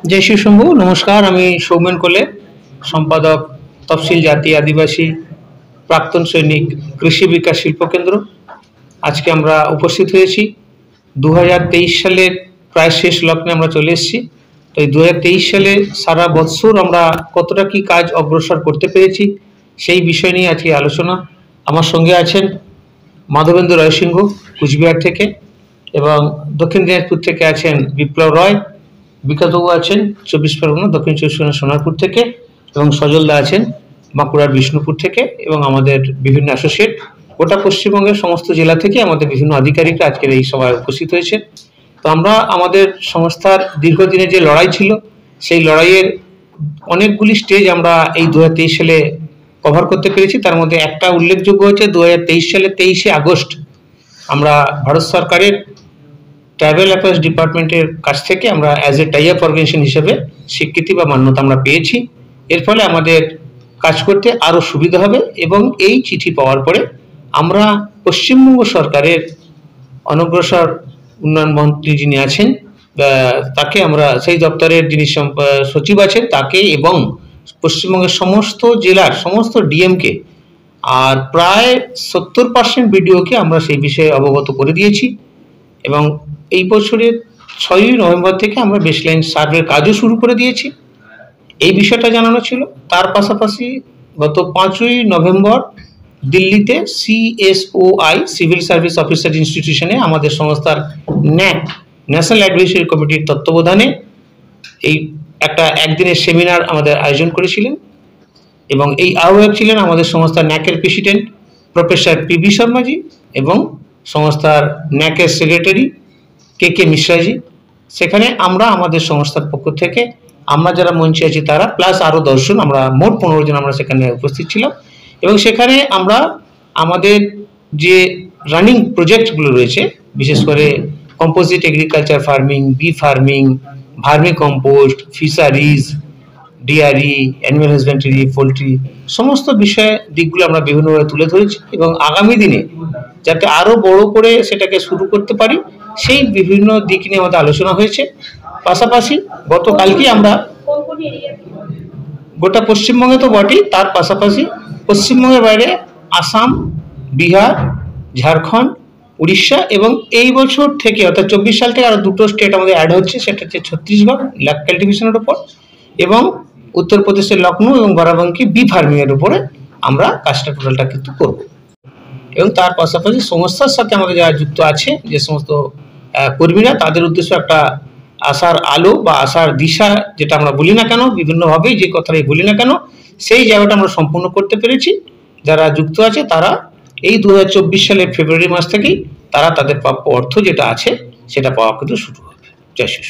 जय श्री शंभु। नमस्कार, আমি সৌমেন কোলে, সম্পাদক তফসিল জাতি আদিবাসী প্রাক্তন সৈনিক কৃষি বিকাশ শিল্প কেন্দ্র। আজকে আমরা উপস্থিত হয়েছি 2023 সালের প্রায় শেষ লগ্নে আমরা চলে এসেছি। তো এই 2023 সালে সারা বছর আমরা কতটা কি কাজ অগ্রসর করতে পেরেছি সেই বিষয় নিয়ে আজকে আলোচনা। আমার সঙ্গে আছেন মাধবেন্দু রায় সিংহ কুচবিহার থেকে, এবং দক্ষিণ দিনাজপুর থেকে আছেন বিপ্লব রয়, বিকাশবাবু আছেন 24 পরগনা দক্ষিণ 24 পরগনা সোনারপুর থেকে, এবং সজলদা আছেন বাঁকুড়ার বিষ্ণুপুর থেকে, এবং আমাদের বিভিন্ন অ্যাসোসিয়েট গোটা পশ্চিমবঙ্গের সমস্ত জেলা থেকে আমাদের বিভিন্ন আধিকারিকরা আজকের এই সভায় উপস্থিত হয়েছে। তো আমরা আমাদের সংস্থার দীর্ঘদিনের যে লড়াই ছিল সেই লড়াইয়ের অনেকগুলি স্টেজ আমরা এই 2023 সালে কভার করতে পেরেছি। তার মধ্যে একটা উল্লেখযোগ্য হচ্ছে 2023 সালে 23শে আগস্ট আমরা ভারত সরকারের ট্রাইবাল অ্যাফেয়ার্স ডিপার্টমেন্টের কাছ থেকে আমরা as a tie up organisation হিসেবে স্বীকৃতি বা মান্যতা আমরা পেয়েছি। এর ফলে আমাদের কাজ করতে আরও সুবিধা হবে, এবং এই চিঠি পাওয়ার পরে আমরা পশ্চিমবঙ্গ সরকারের অনগ্রসর উন্নয়ন মন্ত্রী যিনি আছেন তাকে আমরা, সেই দপ্তরের যিনি সচিব আছেন তাকে, এবং পশ্চিমবঙ্গের সমস্ত জেলার সমস্ত ডিএমকে আর প্রায় 70% বিডিওকে আমরা সেই বিষয়ে অবগত করে দিয়েছি। এবং এই বছরের 6ই নভেম্বর থেকে আমরা বেসলাইন সার্ভের কাজও শুরু করে দিয়েছি, এই বিষয়টা জানানো ছিল। তার পাশাপাশি গত 5ই নভেম্বর দিল্লিতে CSOI সিভিল সার্ভিস অফিসার ইনস্টিটিউশনে আমাদের সংস্থার ন্যাক ন্যাশনাল অ্যাডভাইসরি কমিটির তত্ত্বাবধানে এই একটা একদিনের সেমিনার আমাদের আয়োজন করেছিলেন, এবং এই আহ্বায়ক ছিলেন আমাদের সংস্থার ন্যাকের প্রেসিডেন্ট প্রফেসর PB শর্মাজি এবং সংস্থার ন্যাকের সেক্রেটারি KK মিশ্রাজি। সেখানে আমরা আমাদের সংস্থার পক্ষ থেকে আমরা যারা মঞ্চে আছি তারা প্লাস আরও 10 জন, আমরা মোট 15 জন আমরা সেখানে উপস্থিত ছিলাম। এবং সেখানে আমরা আমাদের যে রানিং প্রজেক্টগুলো রয়েছে, বিশেষ করে composite agriculture farming, bee farming, vermicompost, fisheries, dairy, animal husbandry, poultry, সমস্ত বিষয় দিকগুলো আমরা বিভিন্নভাবে তুলে ধরেছি, এবং আগামী দিনে যাতে আরও বড় করে সেটাকে শুরু করতে পারি সেই বিভিন্ন দিক নিয়ে আমাদের আলোচনা হয়েছে। পাশাপাশি গতকালকে আমরা গোটা পশ্চিমবঙ্গে তো বটেই, তার পাশাপাশি পশ্চিমবঙ্গের বাইরে আসাম, বিহার, ঝাড়খণ্ড, উড়িষ্যা, এবং এই বছর থেকে অর্থাৎ 24 সাল থেকে আরও 2টো স্টেট আমাদের অ্যাড হচ্ছে, সেটা হচ্ছে ছত্তিশগড় ল্যাক কাল্টিভেশনের উপর, এবং উত্তরপ্রদেশের লখনৌ এবং বারাবাঙ্কি বি ফার্মিংয়ের উপরে আমরা কাজটা টোটালটা কিন্তু করব। এবং তার পাশাপাশি সংস্থার সাথে আমাদের যারা যুক্ত আছে যে সমস্ত কর্মীরা, তাদের উদ্দেশ্য একটা আশার আলো বা আশার দিশা, যেটা আমরা বলি না কেন বিভিন্নভাবেই, যে কথাটাই বলি না কেন, সেই জায়গাটা আমরা সম্পূর্ণ করতে পেরেছি। যারা যুক্ত আছে তারা এই 2024 সালের ফেব্রুয়ারি মাস থেকেই তারা তাদের প্রাপ্য অর্থ যেটা আছে সেটা পাওয়া কিন্তু শুরু হবে। জয় শ্রী